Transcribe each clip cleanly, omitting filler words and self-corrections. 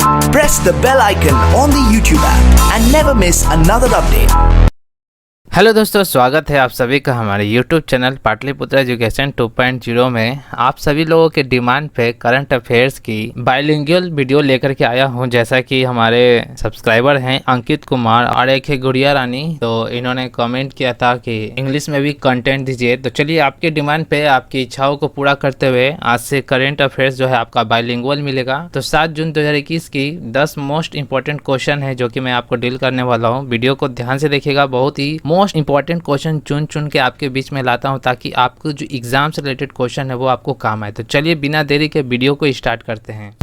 Press the bell icon on the YouTube app and never miss another update. Hello दोस्तों, स्वागत है आप सभी का हमारे YouTube चैनल पाटलिपुत्र एजुकेशन 2.0 में। आप सभी लोगों के डिमांड पे करंट अफेयर्स की बाइलिंगुअल वीडियो लेकर के आया हूं। जैसा कि हमारे सब्सक्राइबर हैं अंकित कुमार और एक है गुड़िया रानी, तो इन्होंने कमेंट किया था कि इंग्लिश में भी कंटेंट दीजिए। तो चलिए आपके डिमांड पे आपकी इच्छाओं को पूरा करते हुए आज से करंट अफेयर्स जो है आपका बाइलिंगुअल मिलेगा। तो 7 जून 2021 की 10 मोस्ट इंपॉर्टेंट क्वेश्चन है जो कि मैं आपको डील करने वाला हूँ। वीडियो को ध्यान से देखिएगा, बहुत ही मोस्ट इंपॉर्टेंट क्वेश्चन चुन के आपके बीच में लाता हूं ताकि आपको जो एग्जाम से रिलेटेड क्वेश्चन है वो आपको काम आए। तो चलिए बिना देरी के वीडियो को स्टार्ट करते हैं।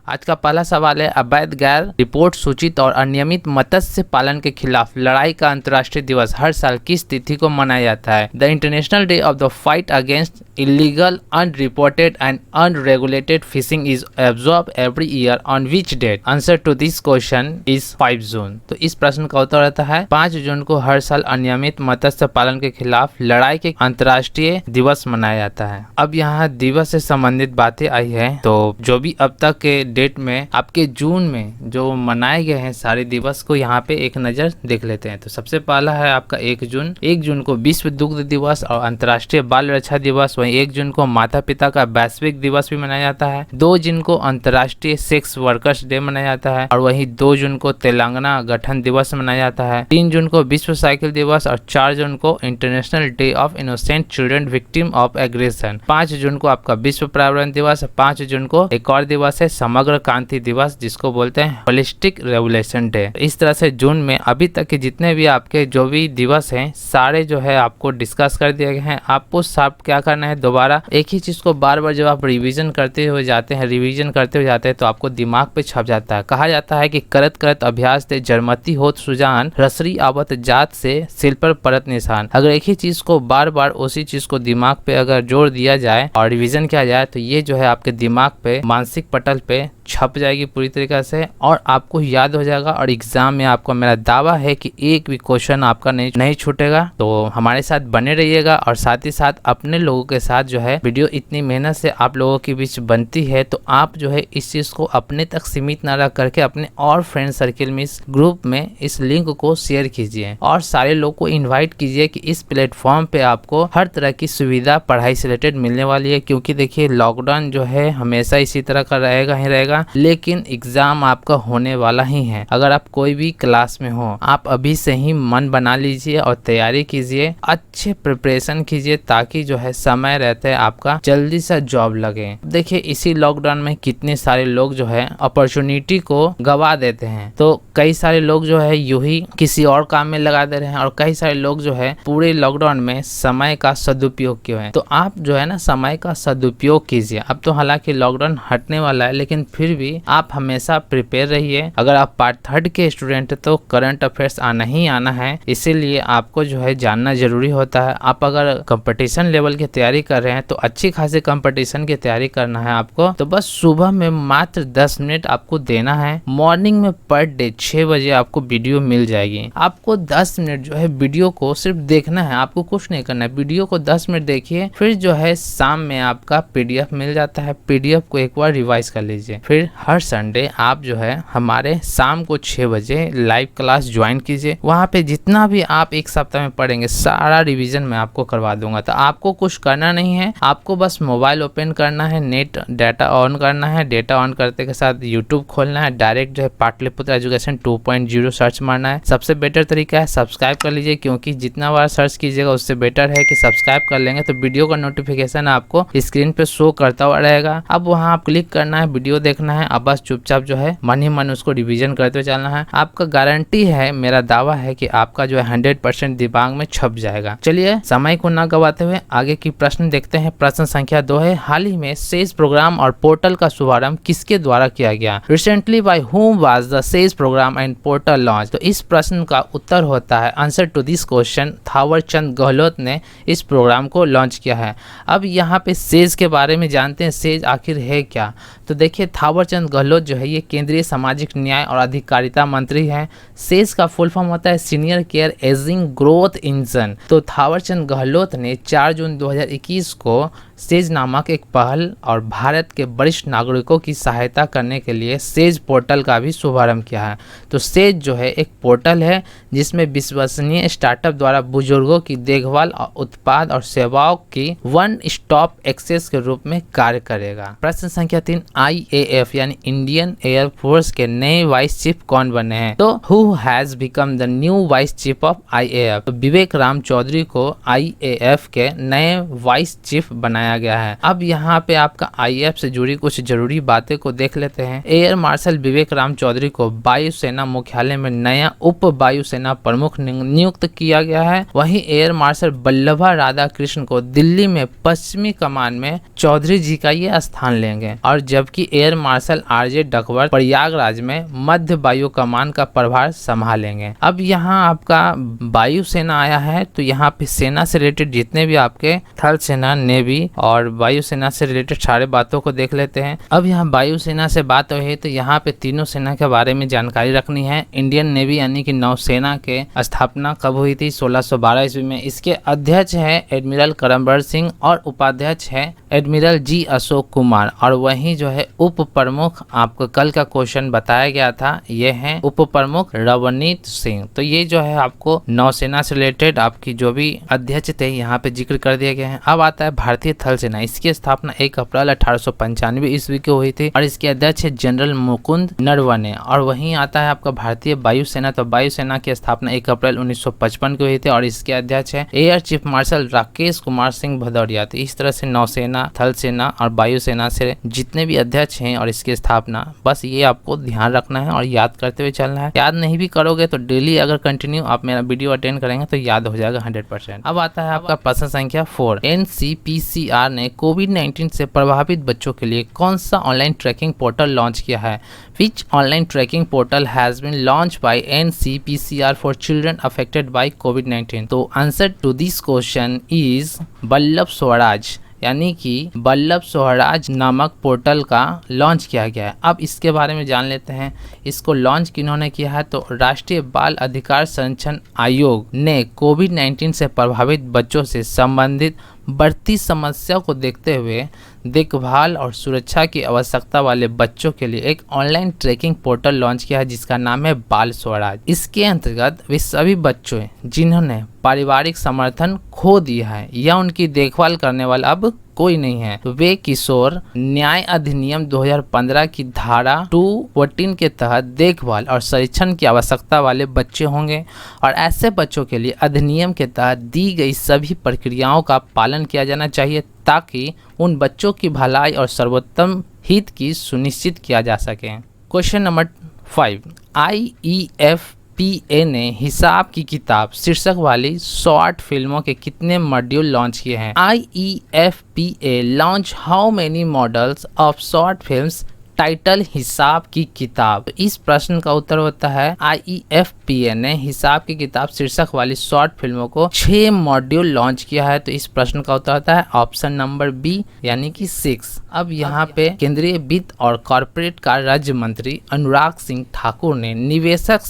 आज का पहला सवाल है, अवैध गैर रिपोर्ट सूचित और अनियमित मत्स्य पालन के खिलाफ लड़ाई का अंतर्राष्ट्रीय दिवस हर साल किस तिथि को मनाया जाता है? The international day of the fight against illegal unreported and unregulated fishing is observe every year on which date? Answer to this question is 5 June. तो इस प्रश्न का उत्तर रहता है 5 जून को हर साल अनियमित मत्स्य पालन के खिलाफ लड़ाई के अंतर्राष्ट्रीय दिवस मनाया जाता है। अब यहाँ दिवस से संबंधित बातें आई है, तो जो भी अब तक के डेट में आपके जून में जो मनाए गए हैं सारे दिवस को यहाँ पे एक नजर देख लेते हैं। तो सबसे पहला है आपका 1 जून। 1 जून को विश्व दुग्ध दिवस और अंतर्राष्ट्रीय बाल रक्षा दिवस। वहीं 1 जून को माता पिता का वैश्विक दिवस भी मनाया जाता है। 2 जून को अंतर्राष्ट्रीय सेक्स वर्कर्स डे मनाया जाता है और वहीं 2 जून को तेलंगाना गठन दिवस मनाया जाता है। 3 जून को विश्व साइकिल दिवस और 4 जून को international day of innocent children victim of aggression. 5 जून को आपका विश्व पर्यावरण दिवस। 5 जून को एक और दिवस है समग्र क्रांति दिवस, जिसको बोलते हैं होलिस्टिक रेवोल्यूशन डे। इस तरह से जून में अभी तक के जितने भी आपके जो भी दिवस हैं सारे जो है आपको डिस्कस कर दिए गए हैं। आपको सब क्या करना है, दोबारा एक ही चीज को बार बार जब आप रिवीजन करते हुए जाते हैं तो आपको दिमाग पे छप जाता है। कहा जाता है कि करत करत अभ्यास से जरमती होत सुजान, रसरी आवत जात से सिल पर परत निशान। अगर एक ही चीज को बार बार उसी चीज को दिमाग पे अगर जोड़ दिया जाए और रिवीजन किया जाए तो ये जो है आपके दिमाग पे मानसिक पटल पे छप जाएगी पूरी तरीके से और आपको याद हो जाएगा। और एग्जाम में आपको मेरा दावा है कि एक भी क्वेश्चन आपका नहीं छूटेगा। तो हमारे साथ बने रहिएगा और साथ ही साथ अपने लोगों के साथ जो है वीडियो इतनी मेहनत से आप लोगों के बीच बनती है, तो आप जो है इस चीज को अपने तक सीमित ना रख करके अपने और फ्रेंड सर्किल में इस ग्रुप में इस लिंक को शेयर कीजिए और सारे लोग को इन्वाइट कीजिए कि इस प्लेटफॉर्म पे आपको हर तरह की सुविधा पढ़ाई से रिलेटेड मिलने वाली है। क्योंकि देखिए लॉकडाउन जो है हमेशा इसी तरह का रहेगा, लेकिन एग्जाम आपका होने वाला ही है। अगर आप कोई भी क्लास में हो, आप अभी से ही मन बना लीजिए और तैयारी कीजिए, अच्छे प्रिपरेशन कीजिए ताकि जो है समय रहते आपका जल्दी से जॉब लगे। देखिए इसी लॉकडाउन में कितने सारे लोग जो है अपॉर्चुनिटी को गवा देते हैं। तो कई सारे लोग जो है यूं ही किसी और काम में लगा दे रहे हैं और कई सारे लोग जो है पूरे लॉकडाउन में समय का सदुपयोग किए हैं। तो आप जो है ना समय का सदुपयोग कीजिए। अब तो हालांकि लॉकडाउन हटने वाला है, लेकिन फिर भी आप हमेशा प्रिपेयर रहिए। अगर आप पार्ट 3 के स्टूडेंट तो करंट अफेयर्स आना ही आना है, इसीलिए आपको जो है जानना जरूरी होता है। आप अगर कंपटीशन लेवल की तैयारी कर रहे हैं तो अच्छी खासी कंपटीशन की तैयारी करना है आपको। तो बस सुबह में मात्र 10 मिनट आपको देना है। मॉर्निंग में पर डे 6 बजे आपको वीडियो मिल जाएगी। आपको 10 मिनट जो है वीडियो को सिर्फ देखना है, आपको कुछ नहीं करना है। वीडियो को 10 मिनट देखिए, फिर जो है शाम में आपका PDF मिल जाता है। PDF को एक बार रिवाइज कर लीजिए। फिर हर संडे आप जो है हमारे शाम को 6 बजे लाइव क्लास ज्वाइन कीजिए। वहाँ पे जितना भी आप एक सप्ताह में पढ़ेंगे सारा रिवीजन मैं आपको करवा दूंगा। तो आपको कुछ करना नहीं है, आपको बस मोबाइल ओपन करना है, नेट डाटा ऑन करना है। डाटा ऑन करते के साथ यूट्यूब खोलना है, डायरेक्ट जो है पाटलिपुत्र एजुकेशन 2.0 सर्च मारना है। सबसे बेटर तरीका है सब्सक्राइब कर लीजिए, क्योंकि जितना बार सर्च कीजिएगा उससे बेटर है कि सब्सक्राइब कर लेंगे तो वीडियो का नोटिफिकेशन आपको स्क्रीन पे शो करता हुआ रहेगा। अब वहाँ आप क्लिक करना है, वीडियो देखना है, अब बस चुपचाप जो है मन ही मन उसको रिवीजन करते हुए चलना है। आपका गारंटी है, मेरा दावा है कि आपका जो है 100% दिमाग में छप जाएगा। चलिए समय को ना गवाते हुए आगे की प्रश्न देखते हैं। प्रश्न संख्या 2 है, हाल ही में सेज प्रोग्राम और पोर्टल का शुभारंभ किसके द्वारा किया गया? Recently by whom was the SAGE program and portal launch? तो इस प्रश्न का उत्तर होता है, answer to this question, Thawar Chand Gehlot ने इस प्रोग्राम को लॉन्च किया है। अब यहाँ पे सेज के बारे में जानते हैं, सेज आखिर है क्या? तो देखिए थावरचंद गहलोत जो है ये केंद्रीय सामाजिक न्याय और अधिकारिता मंत्री हैं। सेज का फुल फॉर्म होता है senior care ageing growth engine. तो थावरचंद गहलोत ने 4 जून 2021 को सेज नामक एक पहल और भारत के वरिष्ठ नागरिकों की सहायता करने के लिए सेज पोर्टल का भी शुभारंभ किया है। तो सेज जो है एक पोर्टल है जिसमें विश्वसनीय स्टार्टअप द्वारा बुजुर्गों की देखभाल और उत्पाद और सेवाओं की वन स्टॉप एक्सेस के रूप में कार्य करेगा। प्रश्न संख्या 3, IAF यानी इंडियन एयर फोर्स के नए वाइस चीफ कौन बने हैं? तो who has become the new vice chief of IAF? तो विवेक राम चौधरी को IAF के नए वाइस चीफ बनाया गया है। अब यहाँ पे आपका IAF से जुड़ी कुछ जरूरी बातें को देख लेते हैं। एयर मार्शल विवेक राम चौधरी को वायुसेना मुख्यालय में नया उप वायुसेना प्रमुख नियुक्त किया गया है। वहीं एयर मार्शल बल्लभा राधाकृष्ण को दिल्ली में पश्चिमी कमान में चौधरी जी का ये स्थान लेंगे, और जबकि air marshal RJ Duckworth Prayagraj में मध्य वायु कमान का प्रभार संभालेंगे। अब यहाँ आपका वायुसेना आया है, तो यहाँ पे सेना से रिलेटेड जितने भी आपके थल सेना, नेवी और वायुसेना से रिलेटेड सारे बातों को देख लेते हैं। अब यहाँ वायुसेना से बात हुई है तो यहाँ पे तीनों सेना के बारे में जानकारी रखनी है। इंडियन नेवी यानी कि नौसेना के स्थापना कब हुई थी? 1612 ईस्वी में। इसके अध्यक्ष है एडमिरल करमबीर सिंह और उपाध्यक्ष है एडमिरल G अशोक कुमार। और वहीं जो है उप प्रमुख आपको कल का क्वेश्चन बताया गया था, ये है उप प्रमुख रवनीत सिंह। तो ये जो है आपको नौसेना से रिलेटेड आपकी जो भी अध्यक्ष थे यहाँ पे जिक्र कर दिए गए हैं। अब आता है भारतीय थल सेना। इसकी स्थापना 1 अप्रैल 1895 ईस्वी को हुई थी और इसके अध्यक्ष है जनरल मुकुंद नरवणे। और वहीं आता है आपका भारतीय वायुसेना। तो वायुसेना की स्थापना 1 अप्रैल 1955 को हुई थी और इसके अध्यक्ष है air chief marshal Rakesh Kumar Singh Bhadauria. तो इस तरह से नौसेना, थल सेना और वायुसेना से जितने भी अध्यक्ष हैं और इसकी स्थापना, बस ये आपको ध्यान रखना है और याद करते हुए चलना है। याद नहीं भी करोगे तो डेली अगर कंटिन्यू आप मेरा वीडियो अटेंड करेंगे तो याद हो जाएगा 100%। अब आता है आपका प्रश्न संख्या 4, NCPCR ने कोविड-19 से प्रभावित बच्चों के लिए कौन सा ऑनलाइन ट्रैकिंग पोर्टल लॉन्च किया है? Which online tracking portal has been launched by NCPCR for children affected by COVID-19? तो answer to this question is Ballabh Swaraj, यानी कि बल्लभ स्वराज नामक पोर्टल का लॉन्च किया गया है। अब इसके बारे में जान लेते हैं। इसको लॉन्च किन्होंने किया है? तो राष्ट्रीय बाल अधिकार संरक्षण आयोग ने कोविड-19 से प्रभावित बच्चों से संबंधित बढ़ती समस्या को देखते हुए देखभाल और सुरक्षा की आवश्यकता वाले बच्चों के लिए एक ऑनलाइन ट्रैकिंग पोर्टल लॉन्च किया है जिसका नाम है बाल स्वराज। इसके अंतर्गत वे सभी बच्चों जिन्होंने पारिवारिक समर्थन खो दिया है या उनकी देखभाल करने वाला अब कोई नहीं है, तो वे किशोर न्याय अधिनियम 2015 की धारा 214 के तहत देखभाल और संरक्षण की आवश्यकता वाले बच्चे होंगे। और ऐसे बच्चों के लिए अधिनियम के तहत दी गई सभी प्रक्रियाओं का पालन किया जाना चाहिए ताकि उन बच्चों की भलाई और सर्वोत्तम हित की सुनिश्चित किया जा सके। क्वेश्चन नंबर 5, IEFPA ने हिसाब की किताब शीर्षक वाली शॉर्ट फिल्मों के कितने मॉड्यूल लॉन्च किए हैं? IEFPA launch how many models of short films title हिसाब की किताब। इस प्रश्न का उत्तर होता है IEFPA ने हिसाब की किताब शीर्षक वाली शॉर्ट फिल्मों को 6 मॉड्यूल लॉन्च किया है। तो इस प्रश्न का उत्तर होता है ऑप्शन नंबर बी यानी कि 6। अब यहाँ पे केंद्रीय वित्त और कॉर्पोरेट कार्य राज्य मंत्री अनुराग सिंह ठाकुर ने निवेशक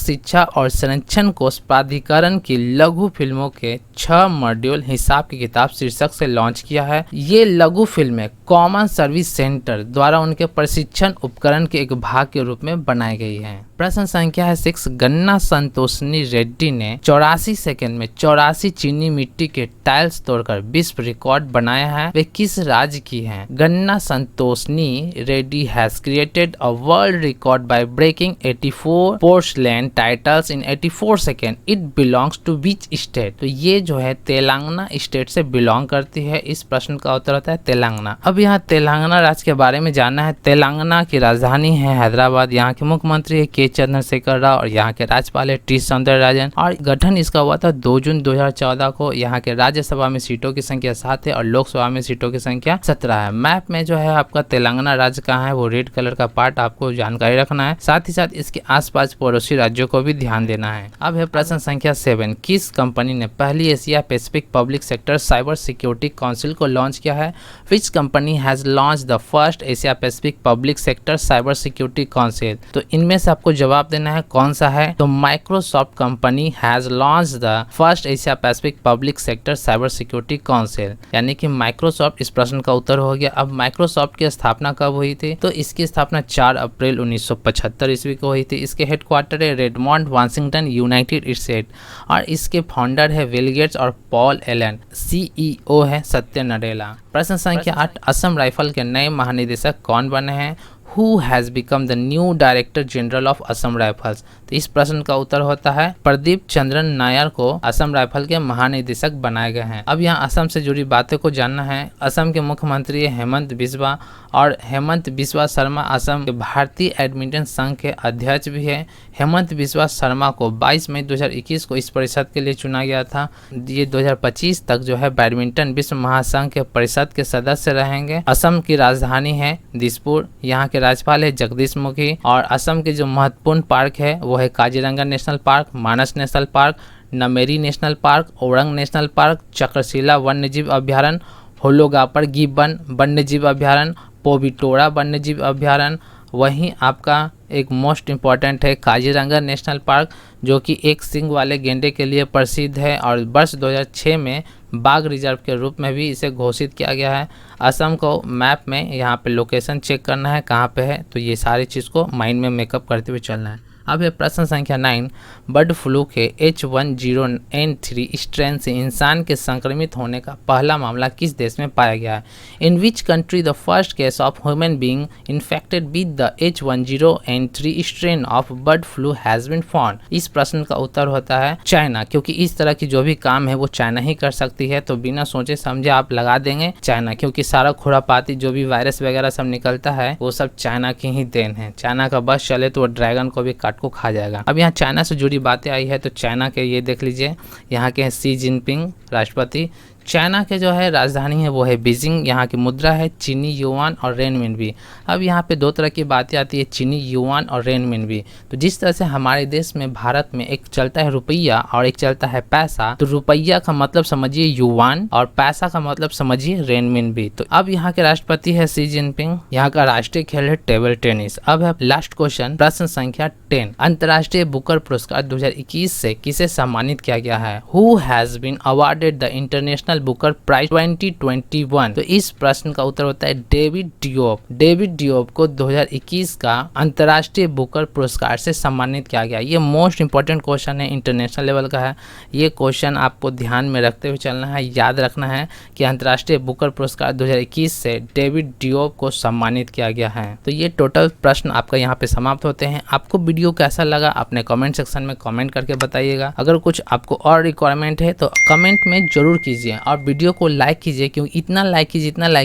शिक्षा और संरक्षण कोष प्राधिकरण की लघु फिल्मों के 6 मॉड्यूल हिसाब की किताब शीर्षक से लॉन्च किया है। ये लघु फिल्में कॉमन सर्विस सेंटर द्वारा उनके प्रशिक्षण उपकरण के एक भाग के रूप में बनाई गई है। प्रश्न संख्या है 6, गन्ना संतोषनी रेड्डी ने 84 सेकंड में 84 चीनी मिट्टी के टाइल्स तोड़कर विश्व रिकॉर्ड बनाया है। वे किस राज्य की हैं? Ganna Santoshini Reddy has created a world record by breaking 84 porcelain titles in 84 second. It belongs to which state? तो ये जो है तेलंगाना स्टेट से बिलोंग करती है। इस प्रश्न का उत्तर होता है तेलंगाना। अब यहाँ तेलंगाना राज्य के बारे में जानना है तेलंगाना की राजधानी है हैदराबाद, यहाँ के मुख्यमंत्री है के चंद्रशेखर राव और यहाँ के राज्यपाल है टी सौंदरराजन। और गठन इसका हुआ था 2 जून 2014 को। यहाँ के राज्यसभा में सीटों की संख्या 7 है और लोकसभा में सीटों की संख्या 17 है। मैप में जो है आपका तेलंगाना राज्य कहाँ है वो रेड कलर का पार्ट आपको जानकारी रखना है, साथ ही साथ इसके आसपास पड़ोसी राज्यों को भी ध्यान देना है। अब है प्रश्न संख्या 7, किस कंपनी ने पहली Asia Pacific public sector cyber security council को लॉन्च किया है? Which company has launch the first Asia Pacific public sector cyber security council? तो इनमें से आपको जवाब देना है कौन सा है। तो Microsoft company has launch the first Asia Pacific public sector cyber security council, यानी कि माइक्रोसॉफ्ट इस प्रश्न का उत्तर हो गया। अब माइक्रोसॉफ्ट की स्थापना कब हुई थी? तो इसकी स्थापना 4 अप्रैल 1975 ईस्वी को हुई थी। इसके हेडक्वार्टर है रेडमोंड वाशिंगटन यूनाइटेड स्टेट और इसके फाउंडर है बिल गेट्स और पॉल एलन। CEO है सत्य नडेला। प्रश्न संख्या 8, असम राइफल के नए महानिदेशक कौन बने हैं? Who has become the new Director General of Assam Rifles? तो इस प्रश्न का उत्तर होता है प्रदीप चंद्रन नायर को असम राइफल के महानिदेशक बनाए गए हैं। अब यहाँ असम से जुड़ी बातें को जानना है। असम के मुख्यमंत्री हेमंत बिस्वा और हेमंत बिस्वा शर्मा असम के भारतीय एडमिंटन संघ के अध्यक्ष भी है। हेमंत बिस्वा शर्मा को 22 मई 2021 को इस परिषद के लिए चुना गया था। ये 2025 तक जो है बैडमिंटन विश्व महासंघ के परिषद के सदस्य रहेंगे। असम की राजधानी है दिसपुर। यहाँ के राज्यपाल है जगदीश मुखी और असम के जो महत्वपूर्ण पार्क है वो है Kaziranga national park, Manas national park, Nameri national park, Orang national park, Chakrashila वन्यजीव अभ्यारण्य, होलोगापर गिब्बन वन्यजीव अभ्यारण्य, पोबिटोरा वन्यजीव अभ्यारण्य। वहीं आपका एक मोस्ट इम्पॉर्टेंट है काजीरंगा नेशनल पार्क जो कि एक सींग वाले गेंडे के लिए प्रसिद्ध है और वर्ष 2006 में बाघ रिजर्व के रूप में भी इसे घोषित किया गया है। असम को मैप में यहाँ पे लोकेशन चेक करना है कहाँ पे है, तो ये सारी चीज़ को माइंड में मेकअप करते हुए चलना है। अब है प्रश्न संख्या 9, बर्ड फ्लू के H1N1 स्ट्रेन से इंसान के संक्रमित होने का पहला मामला किस देश में पाया गया है? In which country the first case of human being infected with the H1N1 strain of bird flu has been found? इस प्रश्न का उत्तर होता है चाइना, क्योंकि इस तरह की जो भी काम है वो चाइना ही कर सकती है। तो बिना सोचे समझे आप लगा देंगे चाइना, क्योंकि सारा खुरापाती जो भी वायरस वगैरह सब निकलता है वो सब चाइना की ही देन है। चाइना का बस चले तो वो ड्रैगन को भी को खा जाएगा। अब यहाँ चाइना से जुड़ी बातें आई है तो चाइना के ये देख लीजिए, यहाँ के हैं शी जिनपिंग राष्ट्रपति। चाइना के जो है राजधानी है वो है बीजिंग। यहाँ की मुद्रा है चीनी युआन और रेनमिनबी। अब यहाँ पे 2 तरह की बातें आती है, चीनी युआन और रेनमिनबी। तो जिस तरह से हमारे देश में भारत में एक चलता है रुपया और एक चलता है पैसा, तो रुपया का मतलब समझिए युआन और पैसा का मतलब समझिए रेनमिनबी। तो अब यहाँ के राष्ट्रपति है शी जिनपिंग। यहाँ का राष्ट्रीय खेल है टेबल टेनिस। अब है लास्ट क्वेश्चन, प्रश्न संख्या 10, अंतर्राष्ट्रीय बुकर पुरस्कार 2021 से किसे सम्मानित किया गया है? Who has been awarded the international Booker Prize 2021? तो इस प्रश्न का उत्तर होता है डेविड डियोप। डेविड डियोप को 2021 का अंतर्राष्ट्रीय बुकर पुरस्कार से सम्मानित किया गया। ये मोस्ट इंपॉर्टेंट क्वेश्चन है, इंटरनेशनल लेवल का है। ये क्वेश्चन आपको ध्यान में रखते हुए चलना है, याद रखना है कि अंतर्राष्ट्रीय बुकर पुरस्कार 2021 से डेविड डियोप को सम्मानित किया गया है। तो ये टोटल प्रश्न आपका यहाँ पे समाप्त होते हैं। आपको वीडियो कैसा लगा अपने कमेंट सेक्शन में कमेंट करके बताइएगा। अगर कुछ आपको और रिक्वायरमेंट है तो कमेंट में जरूर कीजिए और वीडियो को लाइक कीजिए, क्योंकि इतना लाइक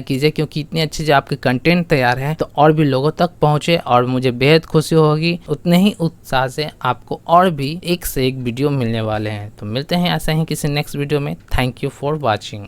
कीजिए क्योंकि इतनी अच्छी जो आपके कंटेंट तैयार है तो और भी लोगों तक पहुंचे और मुझे बेहद खुशी होगी। उतने ही उत्साह से आपको और भी एक से एक वीडियो मिलने वाले हैं। तो मिलते हैं ऐसे ही किसी नेक्स्ट वीडियो में। Thank you for watching.